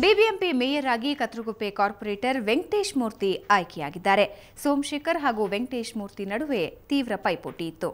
BBMP mayor ಆಗಿ Kathriguppe corporate Venkatesh ಮೂರ್ತಿ ಆಯ್ಕೆಯಾಗಿದ್ದಾರೆ. ಸೋಮಶೇಖರ್ ಹಾಗೂ ವೆಂಕಟೇಶ್ ಮೂರ್ತಿ ನಡುವೆ ತೀವ್ರ ಪೈಪೋಟಿ ಇತ್ತು.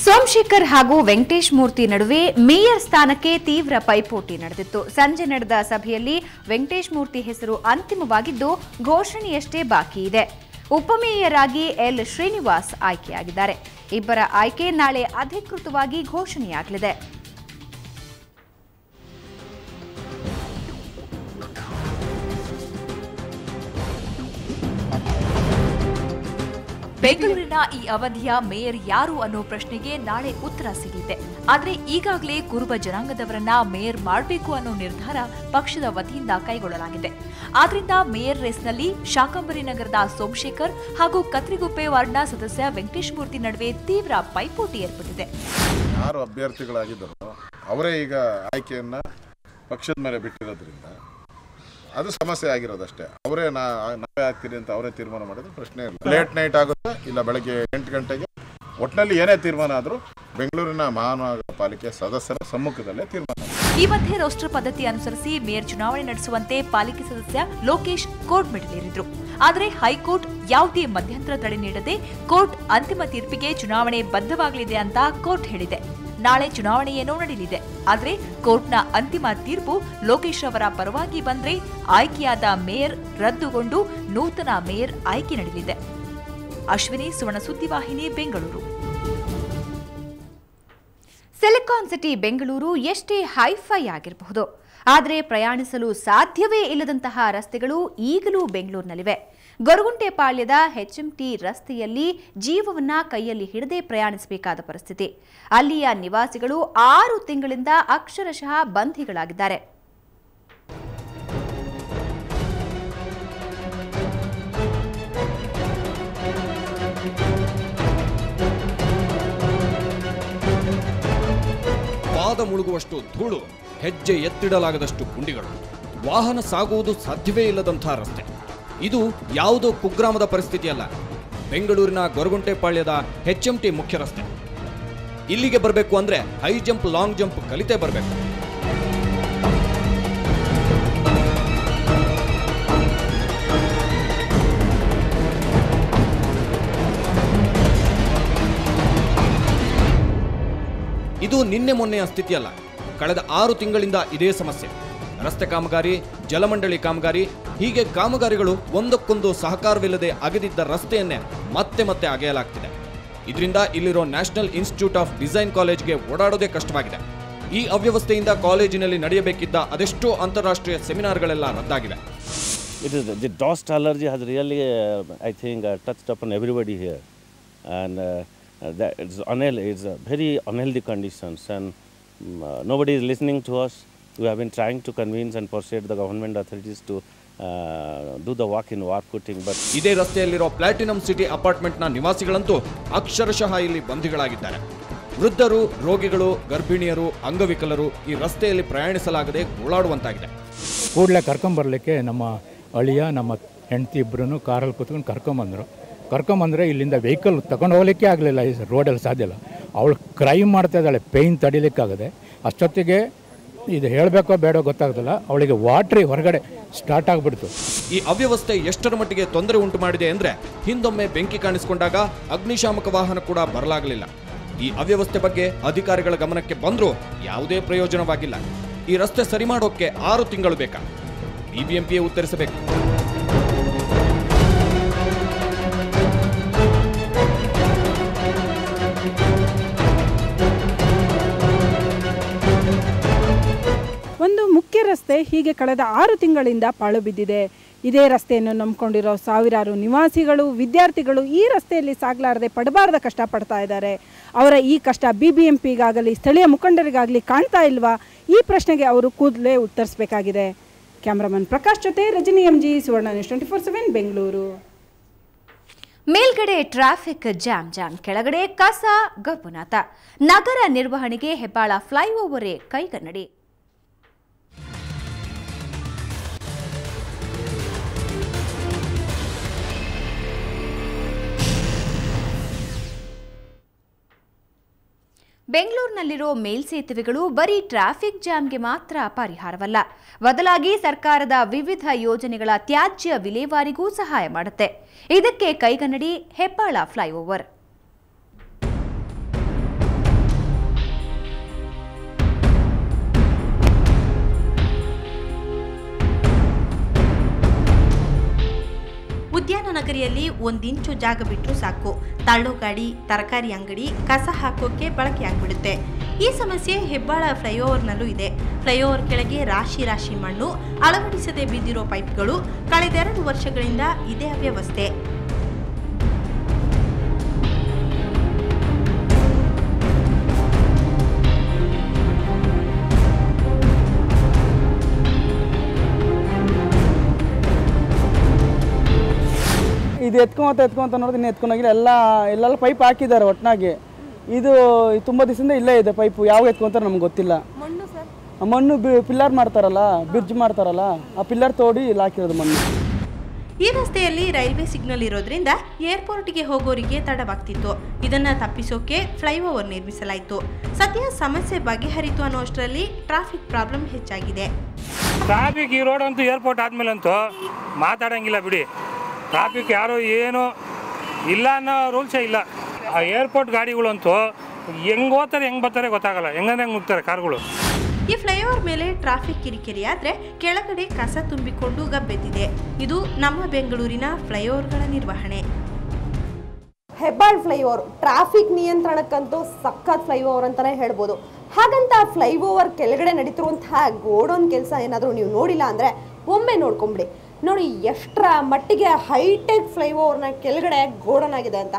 ಸೋಮಶೇಖರ್ ಹಾಗೂ ವೆಂಕಟೇಶ್ ಮೂರ್ತಿ ನಡುವೆ ಮೇಯರ್ ಸ್ಥಾನಕ್ಕೆ ತೀವ್ರ ಪೈಪೋಟಿ ನಡೆದಿತ್ತು. ಸಂಜೆ ನಡೆದ ಸಭೆಯಲ್ಲಿ ವೆಂಕಟೇಶ್ ಮೂರ್ತಿ ಹೆಸರು ಅಂತಿಮವಾಗಿದ್ದು ಘೋಷಣೆಯಷ್ಟೇ ಬಾಕಿ ಇದೆ. ಉಪಮೇಯರ್ ಆಗಿ ಎಲ್ ಶ್ರೀನಿವಾಸ್ ಆಯ್ಕೆಯಾಗಿದ್ದಾರೆ. ಇಬ್ಬರ ಆಯ್ಕೆ ನಾಳೆ ಅಧಿಕೃತವಾಗಿ ಘೋಷಣೆಯಾಗಲಿದೆ. ಬೆಂಗಳೂರಿನ ಈ ಅವಧಿಯ ಮೇಯರ್ ಯಾರು ಅನ್ನೋ ಪ್ರಶ್ನೆಗೆ ನಾಳೆ ಉತ್ತರ ಸಿಗಲಿದೆ. ಆದರೆ ಈಗಾಗಲೇ ಕುರುಬ ಜನಾಂಗದವರನ್ನ ಮೇಯರ್ ಮಾಡಬೇಕು ಅನ್ನೋ ನಿರ್ಧಾರ ಪಕ್ಷದ ವತಿಯಿಂದ ಕೈಗೊಳ್ಳಲಾಗಿದೆ. ಆದ್ರಿಂದ ಮೇಯರ್ ರೇಸ್ನಲ್ಲಿ ಶಾಕಂಬರಿ ನಗರದ ಸೋಮಶೇಖರ್ ಹಾಗೂ ಕತ್ರಿಗುಪ್ಪೆ ವಾರ್ಡ್ನ ಸದಸ್ಯ ವೆಂಕಟೇಶ್ ಮೂರ್ತಿ ನಡುವೆ ತೀವ್ರ ಪೈಪೋಟಿ ಏರ್ಪಟ್ಟಿದೆ. ಯಾರು ಅಭ್ಯರ್ಥಿಗಳಾಗಿದ್ದರೋ ಅವರೇ ಈಗ ಆಯ್ಕೆಯನ್ನ ಪಕ್ಷದ ಮೇಲೆ ಬಿಟ್ಟಿರೋದ್ರಿಂದ ಅದು ಸಮಸ್ಯೆ ಆಗಿರೋದಷ್ಟೇ. ಅವರೇ ನಾವೇ ಆಗ್ತೀರಿ ಅಂತ ಅವರೇ ತೀರ್ಮಾನ ಮಾಡಿದ್ರೆ ಪ್ರಶ್ನೆ ಇಲ್ಲ. ಲೇಟ್ ನೈಟ್ ಆಗುತ್ತೆ, ಇಲ್ಲ ಬೆಳಗ್ಗೆ 8 ಗಂಟೆಗೆ, ಒಟ್ಟಿನಲ್ಲಿ ಏನೇ ತೀರ್ಮಾನ ಆದರೂ ಬೆಂಗಳೂರಿನ ಮಹಾನಗರ ಪಾಲಿಕೆ ಸದಸ್ಯರ ಸಮ್ಮುಖದಲ್ಲೇ ತೀರ್ಮಾನ. ಈ ಮಧ್ಯೆ ರೋಸ್ಟರ್ ಪದ್ಧತಿ ಅನುಸರಿಸಿ ಮೇಯರ್ ಚುನಾವಣೆ ನಡೆಸುವಂತೆ ಪಾಲಿಕೆ ಸದಸ್ಯ ಲೋಕೇಶ್ ಕೋರ್ಟ್ ಮೆಟ್ಟಿಲೇರಿದ್ರು. ಆದರೆ ಹೈಕೋರ್ಟ್ ಯಾವುದೇ ಮಧ್ಯಂತರ ತಡೆ ನೀಡದೆ ಕೋರ್ಟ್ ಅಂತಿಮ ತೀರ್ಪಿಗೆ ಚುನಾವಣೆ ಬದ್ಧವಾಗಲಿದೆ ಅಂತ ಕೋರ್ಟ್ ಹೇಳಿದೆ. ನಾಳೆ ಚುನಾವಣೆ ಏನೋ ನಡೆಯಲಿದೆ. ಆದರೆ ಕೋರ್ಟ್ನ ಅಂತಿಮ ತೀರ್ಪು ಲೋಕೇಶ್ ಅವರ ಪರವಾಗಿ ಬಂದ್ರೆ ಆಯ್ಕೆಯಾದ ಮೇಯರ್ ರದ್ದುಗೊಂಡು ನೂತನ ಮೇಯರ್ ಆಯ್ಕೆ ನಡೆಯಲಿದೆ. ಅಶ್ವಿನಿ, ಸುವರ್ಣ ಸುದ್ದಿವಾಹಿನಿ, ಬೆಂಗಳೂರು. ಸಿಲಿಕಾನ್ ಸಿಟಿ ಬೆಂಗಳೂರು ಎಷ್ಟೇ ಹೈಫೈ ಆಗಿರಬಹುದು, ಆದರೆ ಪ್ರಯಾಣಿಸಲು ಸಾಧ್ಯವೇ ಇಲ್ಲದಂತಹ ರಸ್ತೆಗಳು ಈಗಲೂ ಬೆಂಗಳೂರಿನಲ್ಲಿವೆ. ಗೊರಗುಂಟೆಪಾಳ್ಯದ HMT ರಸ್ತೆಯಲ್ಲಿ ಜೀವವನ್ನ ಕೈಯಲ್ಲಿ ಹಿಡದೆ ಪ್ರಯಾಣಿಸಬೇಕಾದ ಪರಿಸ್ಥಿತಿ. ಅಲ್ಲಿಯ ನಿವಾಸಿಗಳು 6 ತಿಂಗಳಿಂದ ಅಕ್ಷರಶಃ ಬಂಧಿಗಳಾಗಿದ್ದಾರೆ. ಪಾದ ಮುಳುಗುವಷ್ಟು ಧೂಳು, ಹೆಜ್ಜೆ ಎತ್ತಿಡಲಾಗದಷ್ಟು ಗುಂಡಿಗಳು, ವಾಹನ ಸಾಗುವುದು ಸಾಧ್ಯವೇ ಇಲ್ಲದಂತಹ ರಸ್ತೆ. ಇದು ಯಾವುದೋ ಕುಗ್ರಾಮದ ಪರಿಸ್ಥಿತಿಯಲ್ಲ, ಬೆಂಗಳೂರಿನ ಗೊರಗುಂಟೆಪಾಳ್ಯದ HMT ಮುಖ್ಯ ರಸ್ತೆ. ಇಲ್ಲಿಗೆ ಬರಬೇಕು ಅಂದ್ರೆ ಹೈ ಜಂಪ್, ಲಾಂಗ್ ಜಂಪ್ ಕಲಿತೇ ಬರಬೇಕು. ಇದು ನಿನ್ನೆ ಮೊನ್ನೆಯ ಸ್ಥಿತಿಯಲ್ಲ, ಕಳೆದ 6 ತಿಂಗಳಿಂದ ಇದೇ ಸಮಸ್ಯೆ. ರಸ್ತೆ ಕಾಮಗಾರಿ, ಜಲಮಂಡಳಿ ಕಾಮಗಾರಿ, ಹೀಗೆ ಕಾಮಗಾರಿಗಳು ಒಂದಕ್ಕೊಂದು ಸಹಕಾರವಿಲ್ಲದೆ ಅಗೆದಿದ್ದ ರಸ್ತೆಯನ್ನೇ ಮತ್ತೆ ಮತ್ತೆ ಅಗೆಯಲಾಗ್ತಿದೆ. ಇದರಿಂದ ಇಲ್ಲಿರೋ ನ್ಯಾಷನಲ್ ಇನ್ಸ್ಟಿಟ್ಯೂಟ್ ಆಫ್ ಡಿಸೈನ್ ಕಾಲೇಜ್ಗೆ ಓಡಾಡೋದೇ ಕಷ್ಟವಾಗಿದೆ. ಈ ಅವ್ಯವಸ್ಥೆಯಿಂದ ಕಾಲೇಜಿನಲ್ಲಿ ನಡೆಯಬೇಕಿದ್ದ ಅದೆಷ್ಟೋ ಅಂತಾರಾಷ್ಟ್ರೀಯ ಸೆಮಿನಾರ್ಗಳೆಲ್ಲ ರದ್ದಾಗಿವೆ. It is the dust allergy has really, I think, touched upon everybody here, and that it's a very unhealthy conditions, and nobody is listening to us. We have been trying to convince and persuade the government authorities to do the work in Warkuting, but ಇದೇ ರಸ್ತೆಯಲ್ಲಿರೋ platinum city ಅಪಾರ್ಟ್ಮೆಂಟ್ನ ನಿವಾಸಿಗಳಂತೂ ಅಕ್ಷರಶಃ ಇಲ್ಲಿ ಬಂಧಿಗಳಾಗಿದ್ದಾರೆ. ವೃದ್ಧರು, ರೋಗಿಗಳು, ಗರ್ಭಿಣಿಯರು, ಅಂಗವಿಕಲರು ಈ ರಸ್ತೆಯಲ್ಲಿ ಪ್ರಯಾಣಿಸಲಾಗದೆ ಗೋಳಾಡುವಂತಾಗಿದೆ. ಕೂಡಲೇ ಕರ್ಕೊಂಬರ್ಲಿಕ್ಕೆ ನಮ್ಮ ಅಳಿಯ, ನಮ್ಮ ಹೆಂಡತಿ ಇಬ್ಬರೂ ಕಾರಲ್ಲಿ ಕೂತ್ಕೊಂಡು ಕರ್ಕೊಂಬಂದರೆ ಇಲ್ಲಿಂದ ವೆಹಿಕಲ್ ತಗೊಂಡು ಹೋಗ್ಲಿಕ್ಕೆ ಆಗಲಿಲ್ಲ. ಈ ರೋಡಲ್ಲಿ ಸಾಧ್ಯ ಇಲ್ಲ. ಅವಳು ಕ್ರೈಮ್ ಮಾಡ್ತಾ ಇದ್ದಾಳೆ, ಪೇಯ್ನ್ ತಡಿಲಿಕ್ಕಾಗದೆ. ಅಷ್ಟೊತ್ತಿಗೆ ಇದು ಹೇಳಬೇಕೋ ಬೇಡೋ ಗೊತ್ತಾಗ್ತಿಲ್ಲ, ಅವಳಿಗೆ ವಾಟ್ರಿ ಹೊರಗಡೆ ಸ್ಟಾರ್ಟ್ ಆಗಿಬಿಡ್ತು. ಈ ಅವ್ಯವಸ್ಥೆ ಎಷ್ಟರ ಮಟ್ಟಿಗೆ ತೊಂದರೆ ಉಂಟು ಮಾಡಿದೆ ಅಂದರೆ, ಹಿಂದೊಮ್ಮೆ ಬೆಂಕಿ ಕಾಣಿಸಿಕೊಂಡಾಗ ಅಗ್ನಿಶಾಮಕ ವಾಹನ ಕೂಡ ಬರಲಾಗಲಿಲ್ಲ. ಈ ಅವ್ಯವಸ್ಥೆ ಬಗ್ಗೆ ಅಧಿಕಾರಿಗಳ ಗಮನಕ್ಕೆ ಬಂದರೂ ಯಾವುದೇ ಪ್ರಯೋಜನವಾಗಿಲ್ಲ. ಈ ರಸ್ತೆ ಸರಿ ಮಾಡೋಕ್ಕೆ 6 ತಿಂಗಳು ಬೇಕಾ? ಬಿಬಿಎಂಪಿಯೇ ಉತ್ತರಿಸಬೇಕು. ಮುಖ್ಯ ರಸ್ತೆ ಹೀಗೆ ಕಳೆದ 6 ತಿಂಗಳಿಂದ ಪಾಳು ಬಿದ್ದಿದೆ. ಇದೇ ರಸ್ತೆಯನ್ನು ನಂಬಿಕೊಂಡಿರೋ ಸಾವಿರಾರು ನಿವಾಸಿಗಳು, ವಿದ್ಯಾರ್ಥಿಗಳು ಈ ರಸ್ತೆಯಲ್ಲಿ ಸಾಗಲಾರದೆ ಪಡಬಾರದ ಕಷ್ಟಪಡ್ತಾ ಇದ್ದಾರೆ. ಅವರ ಈ ಕಷ್ಟ BBMPಗಾಗಲಿ ಸ್ಥಳೀಯ ಮುಖಂಡರಿಗಾಗಲಿ ಕಾಣ್ತಾ ಇಲ್ವಾ? ಈ ಪ್ರಶ್ನೆಗೆ ಅವರು ಕೂದಲೇ ಉತ್ತರಿಸಬೇಕಾಗಿದೆ. ಕ್ಯಾಮ್ರಾಮನ್ ಪ್ರಕಾಶ್ ಜೊತೆ ರಜನಿ MG, ಸುವರ್ಣ ನ್ಯೂಸ್ 24/7 ಬೆಂಗಳೂರು. ಮೇಲ್ಗಡೆ ಟ್ರಾಫಿಕ್ ಜಾಮ್, ಕೆಳಗಡೆ ಕಸ ಗಬ್ಬುನಾಥ. ನಗರ ನಿರ್ವಹಣೆಗೆ ಹೆಬ್ಬಾಳ ಫ್ಲೈಓವರೇ ಕೈಗನ್ನಡಿ. ಬೆಂಗಳೂರಿನಲ್ಲಿರೋ ಮೇಲ್ಸೇತುವೆಗಳು ಬರೀ ಟ್ರಾಫಿಕ್ ಜಾಮ್ಗೆ ಮಾತ್ರ ಪರಿಹಾರವಲ್ಲ, ಬದಲಾಗಿ ಸರ್ಕಾರದ ವಿವಿಧ ಯೋಜನೆಗಳ ತ್ಯಾಜ್ಯ ವಿಲೇವಾರಿಗೂ ಸಹಾಯ ಮಾಡುತ್ತೆ. ಇದಕ್ಕೆ ಕೈಗನ್ನಡಿ ಹೆಬ್ಬಾಳ ಫ್ಲೈಓವರ್. ಉದ್ಯಾನ ನಗರಿಯಲ್ಲಿ 1 ಇಂಚು ಜಾಗ ಬಿಟ್ಟರೂ ಸಾಕು, ತಳ್ಳೋ ಗಾಡಿ, ತರಕಾರಿ ಅಂಗಡಿ, ಕಸ ಹಾಕೋಕೆ ಬಳಕೆಯಾಗ್ಬಿಡುತ್ತೆ. ಈ ಸಮಸ್ಯೆ ಹೆಬ್ಬಾಳ ಫ್ಲೈಓವರ್ನಲ್ಲೂ ಇದೆ. ಫ್ಲೈಓವರ್ ಕೆಳಗೆ ರಾಶಿ ಮಣ್ಣು, ಅಳವಡಿಸದೆ ಬಿದ್ದಿರೋ ಪೈಪ್ಗಳು. ಕಳೆದ 2 ವರ್ಷಗಳಿಂದ ಇದೇ ಅವ್ಯವಸ್ಥೆ. ಇದು ಎತ್ಕೊಂತ ನೋಡಿದ್ರೆ ಇನ್ನು ಎತ್ಕೊಂಡೋಗಿಲ್ಲ, ಎಲ್ಲೆಲ್ಲ ಪೈಪ್ ಹಾಕಿದ್ದಾರೆ ಒಟ್ಟಿನಾಗಿ. ಇದು ತುಂಬ ದಿವಸದಿಂದ ಇಲ್ಲೇ ಇದೆ ಪೈಪು. ಯಾವಾಗ ಎತ್ಕೊಂತಾರೆ ನಮ್ಗೆ ಗೊತ್ತಿಲ್ಲ. ಮಣ್ಣು ಪಿಲ್ಲರ್ ಮಾಡ್ತಾರಲ್ಲ, ಬ್ರಿಡ್ಜ್ ಮಾಡ್ತಾರಲ್ಲ, ಆ ಪಿಲ್ಲರ್ ತೋಡಿ ಇಲ್ಲಿ ಹಾಕಿರೋದು ಮಣ್ಣು. ಈ ರಸ್ತೆಯಲ್ಲಿ ರೈಲ್ವೆ ಸಿಗ್ನಲ್ ಇರೋದ್ರಿಂದ ಏರ್ಪೋರ್ಟ್ಗೆ ಹೋಗೋರಿಗೆ ತಡವಾಗ್ತಿತ್ತು. ಇದನ್ನ ತಪ್ಪಿಸೋಕೆ ಫ್ಲೈಓವರ್ ನಿರ್ಮಿಸಲಾಯಿತು. ಸದ್ಯ ಸಮಸ್ಯೆ ಬಗೆಹರಿತು ಅನ್ನೋ ಅಷ್ಟರಲ್ಲಿ ಟ್ರಾಫಿಕ್ ಪ್ರಾಬ್ಲಮ್ ಹೆಚ್ಚಾಗಿದೆ. ಟ್ರಾಫಿಕ್ ಈ ರೋಡ್ ಅಂತೂ ಏರ್ಪೋರ್ಟ್ ಆದ್ಮೇಲಂತೂ ಮಾತಾಡಂಗಿಲ್ಲ ಬಿಡಿ. ಟ್ರಾಫಿಕ್ ಯಾರು ಏನು ಇಲ್ಲ ಅನ್ನೋ ರೂಲ್ಸೇ ಇಲ್ಲ. ಆ ಏರ್ಪೋರ್ಟ್ ಗಾಡಿಗಳಂತೂ ಹೆಂಗೆ ಹೋಗ್ತಾರೆ ಹೆಂಗೆ ಬರ್ತಾರೆ ಗೊತ್ತಾಗಲ್ಲ, ಹೆಂಗೆ ಮುಗ್ತಾರೆ ಕಾರ್ಗಳು. ಈ ಫ್ಲೈಓವರ್ ಮೇಲೆ ಟ್ರಾಫಿಕ್ ಕಿರಿಕಿರಿ ಆದರೆ ಕೆಳಗಡೆ ಕಸ ತುಂಬಿಕೊಂಡು ಗಬ್ಬೆದ್ದಿದೆ. ಇದು ನಮ್ಮ ಬೆಂಗಳೂರಿನ ಫ್ಲೈಓವರ್ಗಳ ನಿರ್ವಹಣೆ. ಹೆಬ್ಬಾಳ್ ಫ್ಲೈಓವರ್ ಟ್ರಾಫಿಕ್ ನಿಯಂತ್ರಣಕ್ಕಂತೂ ಸಖತ್ ಫ್ಲೈಓವರ್ ಅಂತಾನೆ ಹೇಳ್ಬೋದು. ಹಾಗಂತ ಫ್ಲೈಓವರ್ ಕೆಳಗಡೆ ನಡೀತಿರುವಂತಹ ಗೋಡೌನ್ ಕೆಲಸ ಏನಾದರೂ ನೀವು ನೋಡಿಲ್ಲ ಅಂದರೆ ಒಮ್ಮೆ ನೋಡ್ಕೊಂಬಿಡಿ. ನೋಡಿ ಎಷ್ಟರ ಮಟ್ಟಿಗೆ ಹೈಟೆಕ್ ಫ್ಲೈಓವರ್ನ ಕೆಳಗಡೆ ಗೋಡೌನ್ ಆಗಿದೆ ಅಂತ.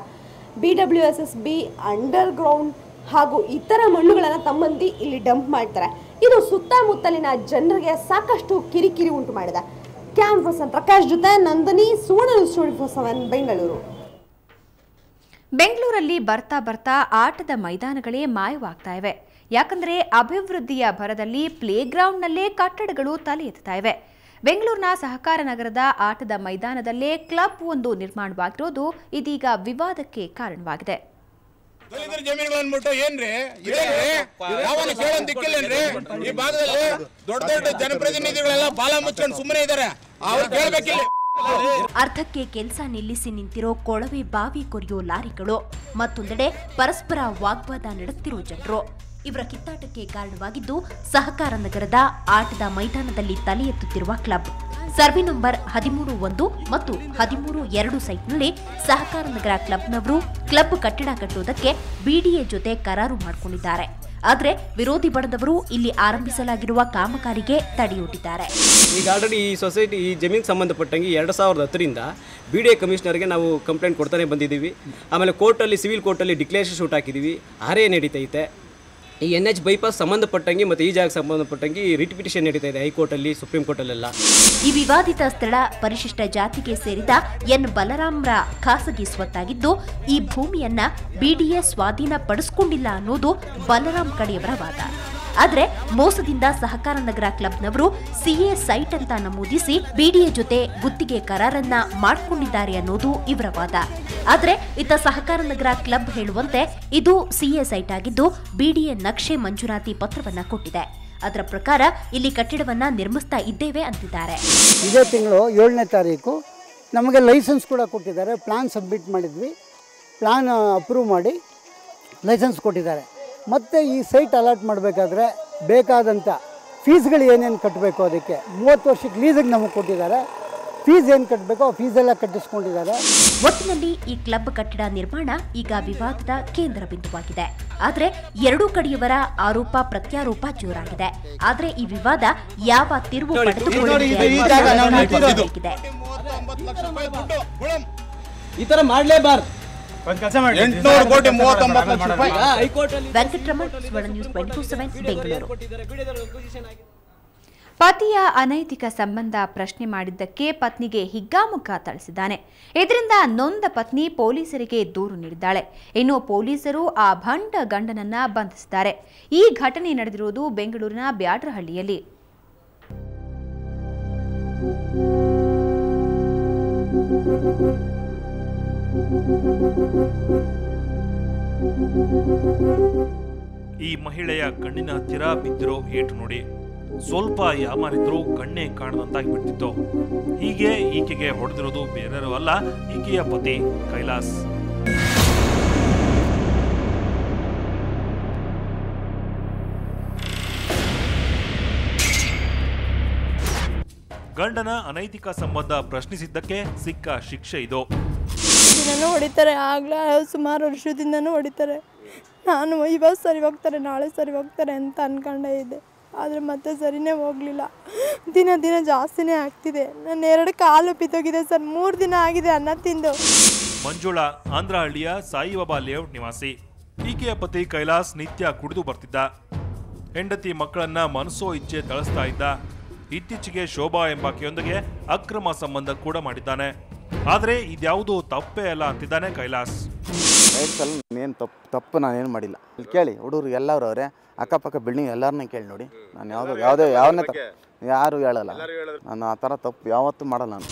BWSSB ಅಂಡರ್ ಗ್ರೌಂಡ್ ಹಾಗೂ ಇತರ ಮಣ್ಣುಗಳನ್ನು ತಮ್ಮಂದಿ ಇಲ್ಲಿ ಡಂಪ್ ಮಾಡ್ತಾರೆ. ಇದು ಸುತ್ತಮುತ್ತಲಿನ ಜನರಿಗೆ ಸಾಕಷ್ಟು ಕಿರಿಕಿರಿ ಉಂಟು ಮಾಡಿದೆ. ಕ್ಯಾಮ್ ಪರ್ಸನ್ ಪ್ರಕಾಶ್ ಜೊತೆ ನಂದಿನಿ, ಸುವರ್ಣ ನ್ಯೂಸ್ 24/7 ಬೆಂಗಳೂರು. ಬೆಂಗಳೂರಲ್ಲಿ ಬರ್ತಾ ಆಟದ ಮೈದಾನಗಳೇ ಮಾಯವಾಗ್ತಾ ಇವೆ. ಯಾಕಂದ್ರೆ ಅಭಿವೃದ್ಧಿಯ ಭರದಲ್ಲಿ ಪ್ಲೇಗ್ರೌಂಡ್ನಲ್ಲೇ ಕಟ್ಟಡಗಳು ತಲೆ ಎತ್ತಾ ಇವೆ. ಬೆಂಗಳೂರಿನ ಸಹಕಾರ ನಗರದ ಆಟದ ಮೈದಾನದಲ್ಲೇ ಕ್ಲಬ್ ಒಂದು ನಿರ್ಮಾಣವಾಗಿರೋದು ಇದೀಗ ವಿವಾದಕ್ಕೆ ಕಾರಣವಾಗಿದೆ. ದಲಿತರ ಜಮೀನುಗಳನ್ಬಿಟ್ಟು ಏನ್ರಿ ಯಾವನ್ನ ಕೇಳೋನ್ ದಿಕ್ಕಿಲ್ಲೇನ್ರಿ? ಈ ಭಾಗದಲ್ಲಿ ದೊಡ್ಡ ಜನಪ್ರತಿನಿಧಿಗಳೆಲ್ಲ ಬಾಲ ಮುಚ್ಕೊಂಡು ಸುಮ್ಮನೆ ಇದ್ದಾರೆ, ಅವ್ರು ಕೇಳ್ಬೇಕಿಲ್ಲ. ಅರ್ಧಕ್ಕೆ ಕೆಲಸ ನಿಲ್ಲಿಸಿ ನಿಂತಿರೋ ಕೊಳವೆ ಬಾವಿ ಕೊರೆಯೋ ಲಾರಿಗಳು, ಮತ್ತೊಂದೆಡೆ ಪರಸ್ಪರ ವಾಗ್ವಾದ ನಡೆಸುತ್ತಿರೋ ಜನರು. ಇವರ ಕಿತ್ತಾಟಕ್ಕೆ ಕಾರಣವಾಗಿದ್ದು ಸಹಕಾರ ನಗರದ ಆಟದ ಮೈದಾನದಲ್ಲಿ ತಲೆ ಎತ್ತುತ್ತಿರುವ ಕ್ಲಬ್. ಸರ್ವೆ ನಂಬರ್ 13(1) ಮತ್ತು 13(2) ಸೈಟ್ನಲ್ಲಿ ಸಹಕಾರ ನಗರ ಕ್ಲಬ್ನವರು ಕ್ಲಬ್ ಕಟ್ಟಡ ಕಟ್ಟುವುದಕ್ಕೆ BDA ಜೊತೆ ಕರಾರು ಮಾಡಿಕೊಂಡಿದ್ದಾರೆ. ಆದರೆ ವಿರೋಧಿ ಬಣದವರು ಇಲ್ಲಿ ಆರಂಭಿಸಲಾಗಿರುವ ಕಾಮಗಾರಿಗೆ ತಡೆಯೊಡ್ಡಿದ್ದಾರೆ. ಈಗ ಆಲ್ರೆಡಿ ಈ ಸೊಸೈಟಿ ಈ ಜಮೀನಿಗೆ ಸಂಬಂಧಪಟ್ಟಂಗೆ 2010ರಿಂದ BDA ಕಮಿಷನರ್ಗೆ ನಾವು ಕಂಪ್ಲೇಂಟ್ ಕೊಡ್ತಾನೆ ಬಂದಿದ್ದೀವಿ. ಆಮೇಲೆ ಕೋರ್ಟಲ್ಲಿ ಸಿವಿಲ್ ಕೋರ್ಟಲ್ಲಿ ಡಿಕ್ಲೇರೇಷನ್ ಶೂಟ್ ಹಾಕಿದ್ದೀವಿ. ಆರೇ ನಡೀತೈತೆ. ಈ NH ಬೈಪಾಸ್ ಸಂಬಂಧಪಟ್ಟಂಗೆ ಮತ್ತು ಈ ಜಾಗಕ್ಕೆ ಸಂಬಂಧಪಟ್ಟಂಗೆ ರಿಟ್ ಪಿಟಿಷನ್ ನಡೀತಾ ಇದೆ ಹೈಕೋರ್ಟಲ್ಲಿ, ಸುಪ್ರೀಂ ಕೋರ್ಟಲ್ಲೆಲ್ಲ. ಈ ವಿವಾದಿತ ಸ್ಥಳ ಪರಿಶಿಷ್ಟ ಜಾತಿಗೆ ಸೇರಿದ N ಬಲರಾಮ್ರ ಖಾಸಗಿ ಸ್ವತ್ತಾಗಿದ್ದು ಈ ಭೂಮಿಯನ್ನ BDA ಸ್ವಾಧೀನ ಪಡಿಸಿಕೊಂಡಿಲ್ಲ ಅನ್ನೋದು ಬಲರಾಮ್ ಕಡೆಯವರ ವಾದ. ಆದರೆ ಮೋಸದಿಂದ ಸಹಕಾರ ನಗರ ಕ್ಲಬ್ನವರು CA ಸೈಟ್ ಅಂತ ನಮೂದಿಸಿ BDA ಜೊತೆ ಗುತ್ತಿಗೆ ಕರಾರನ್ನ ಮಾಡಿಕೊಂಡಿದ್ದಾರೆ ಅನ್ನೋದು ಇವರ ವಾದ. ಆದರೆ ಇತ್ತ ಸಹಕಾರ ನಗರ ಕ್ಲಬ್ ಹೇಳುವಂತೆ ಇದು CA ಸೈಟ್ ಆಗಿದ್ದು BDA ನಕ್ಷೆ ಮಂಜೂರಾತಿ ಪತ್ರವನ್ನ ಕೊಟ್ಟಿದೆ. ಅದರ ಪ್ರಕಾರ ಇಲ್ಲಿ ಕಟ್ಟಡವನ್ನ ನಿರ್ಮಿಸ್ತಾ ಇದ್ದೇವೆ ಅಂತಿದ್ದಾರೆ. ಇದೇ ತಿಂಗಳು 7ನೇ ತಾರೀಕು ನಮಗೆ ಲೈಸೆನ್ಸ್ ಕೂಡ ಕೊಟ್ಟಿದ್ದಾರೆ. ಪ್ಲಾನ್ ಸಬ್ಮಿಟ್ ಮಾಡಿದ್ವಿ, ಪ್ಲಾನ್ ಅಪ್ರೂವ್ ಮಾಡಿ ಲೈಸೆನ್ಸ್ ಕೊಟ್ಟಿದ್ದಾರೆ. ಮತ್ತು ಈ ಸೈಟ್ ಅಲಾಟ್ ಮಾಡಬೇಕಾದ್ರೆ ಬೇಕಾದಂಥ ಫೀಸ್ಗಳು ಏನೇನು ಕಟ್ಟಬೇಕು, ಅದಕ್ಕೆ 30 ವರ್ಷಕ್ಕೆ ಲೀಸಿಗೆ ನಮಗೆ ಕೊಟ್ಟಿದ್ದಾರೆ. ಫೀಸ್ ಏನು ಕಟ್ಟಬೇಕೋ ಆ ಫೀಸೆಲ್ಲ ಕಟ್ಟಿಸ್ಕೊಂಡಿದ್ದಾರೆ. ಒಟ್ಟಿನಲ್ಲಿ ಈ ಕ್ಲಬ್ ಕಟ್ಟಡ ನಿರ್ಮಾಣ ಈಗ ವಿವಾದದ ಕೇಂದ್ರ ಬಿಂದುವಾಗಿದೆ. ಆದರೆ ಎರಡೂ ಕಡೆಯವರ ಆರೋಪ ಪ್ರತ್ಯಾರೋಪ ಜೋರಾಗಿದೆ. ಆದರೆ ಈ ವಿವಾದ ಯಾವ ತಿರುವು ಪಡೆದುಕೊಳ್ಳಲಿದೆ? ಈ ತರ ಮಾಡಲೇಬಾರ್ದು. ವೆಂಕಟರಮಣ್, ಸ್ವರ್ಣ ನ್ಯೂಸ್ 24/7 ಬೆಂಗಳೂರು. ಪತಿಯ ಅನೈತಿಕ ಸಂಬಂಧ ಪ್ರಶ್ನೆ ಮಾಡಿದ್ದಕ್ಕೆ ಪತ್ನಿಗೆ ಹಿಗ್ಗಾಮುಗ್ಗಾ ಥಳಿಸಿದ್ದಾನೆ. ಇದರಿಂದ ನೊಂದ ಪತ್ನಿ ಪೊಲೀಸರಿಗೆ ದೂರು ನೀಡಿದ್ದಾಳೆ. ಇನ್ನು ಪೊಲೀಸರು ಆ ಭಂಡ ಗಂಡನನ್ನ ಬಂಧಿಸಿದ್ದಾರೆ. ಈ ಘಟನೆ ನಡೆದಿರುವುದು ಬೆಂಗಳೂರಿನ ಬ್ಯಾಡ್ರಹಳ್ಳಿಯಲ್ಲಿ. ಈ ಮಹಿಳೆಯ ಕಣ್ಣಿನ ಹತ್ತಿರ ಬಿದ್ದಿರೋ ಏಟು ನೋಡಿ. ಸ್ವಲ್ಪ ಯಾಮಾರಿದ್ರೂ ಕಣ್ಣೇ ಕಾಣದಂತಾಗಿ ಬಿಡ್ತಿತ್ತು. ಹೀಗೆ ಈಕೆಗೆ ಹೊಡೆದಿರೋದು ಬೇರೆಯೂ ಅಲ್ಲ, ಈಕೆಯ ಪತಿ ಕೈಲಾಸ್. ಗಂಡನ ಅನೈತಿಕ ಸಂಬಂಧ ಪ್ರಶ್ನಿಸಿದ್ದಕ್ಕೆ ಸಿಕ್ಕ ಶಿಕ್ಷೆ ಇದು. ದಿನನೂ ಹೊಡಿತಾರೆ, ಆಗ್ಲೇ ಸುಮಾರು ವರ್ಷದಿಂದನೂ ಹೊಡಿತಾರೆ. ನಾನು ಇವತ್ತು ಸರಿ ಹೋಗ್ತಾರೆ, ನಾಳೆ ಸರಿ ಹೋಗ್ತಾರೆ ಅಂತ ಅನ್ಕೊಂಡೇ ಇದ್ದೆ. ಆದರೆ ಮತ್ತೆ ಸರಿನೇ ಹೋಗಲಿಲ್ಲ. ದಿನ ದಿನ ಜಾಸ್ತಿನೇ ಆಗ್ತಿದೆ. ನನ್ನ 2 ಕಾಲು ಬಿದ್ದೋಗಿದೆ ಸರ್. 3 ದಿನ ಆಗಿದೆ ಅನ್ನ ತಿಂದು. ಮಂಜುಳಾ ಆಂಧ್ರಹಳ್ಳಿಯ ಸಾಯಿಬಾಬಾ ಲೇಔಟ್ ನಿವಾಸಿ. ಈಕೆಯ ಪತಿ ಕೈಲಾಸ್ ನಿತ್ಯ ಕುಡಿದು ಬರ್ತಿದ್ದ. ಹೆಂಡತಿ ಮಕ್ಕಳನ್ನ ಮನಸೋ ಇಚ್ಛೆ ತಳಿಸ್ತಾ ಇದ್ದ. ಇತ್ತೀಚೆಗೆ ಶೋಭಾ ಎಂಬಾಕೆಯೊಂದಿಗೆ ಅಕ್ರಮ ಸಂಬಂಧ ಕೂಡ ಮಾಡಿದ್ದಾನೆ. ಆದರೆ ಇದ್ಯಾವುದೂ ತಪ್ಪೇ ಅಲ್ಲ ಅಂತಿದ್ದಾನೆ ಕೈಲಾಸ್. ಏನು ತಪ್ಪು ನಾನೇನು ಮಾಡಿಲ್ಲ. ಇಲ್ಲಿ ಕೇಳಿ, ಹುಡುಗರು ಎಲ್ಲರೂ ಅವರೇ, ಅಕ್ಕಪಕ್ಕ ಬಿಲ್ಡಿಂಗ್ ಎಲ್ಲರನ್ನ ಕೇಳಿ ನೋಡಿ. ನಾನು ಯಾವನ್ನೇ ಯಾರು ಹೇಳಲ್ಲ. ನಾನು ಆ ಥರ ತಪ್ಪು ಯಾವತ್ತೂ ಮಾಡಲ್ಲ. ನಾನು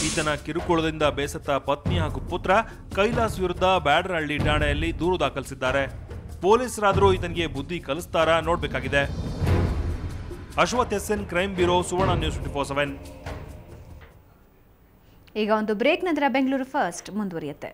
ಈತನ ಕಿರುಕುಳದಿಂದ ಬೇಸತ್ತ ಪತ್ನಿ ಹಾಗೂ ಪುತ್ರ ಕೈಲಾಸ್ ವಿರುದ್ಧ ಬ್ಯಾಡರಹಳ್ಳಿ ಠಾಣೆಯಲ್ಲಿ ದೂರು ದಾಖಲಿಸಿದ್ದಾರೆ. ಪೊಲೀಸರಾದರೂ ಈತನಿಗೆ ಬುದ್ಧಿ ಕಲಿಸ್ತಾರಾ ನೋಡಬೇಕಾಗಿದೆ. ಅಶ್ವಥ್ ಎಸ್ಎನ್, ಕ್ರೈಮ್ ಬ್ಯೂರೋ, ಸುವರ್ಣ ನ್ಯೂಸ್ 24/7. ಈಗ ಒಂದು ಬ್ರೇಕ್ ನಂತರ ಬೆಂಗಳೂರು ಫಸ್ಟ್ ಮುಂದುವರಿಯುತ್ತೆ.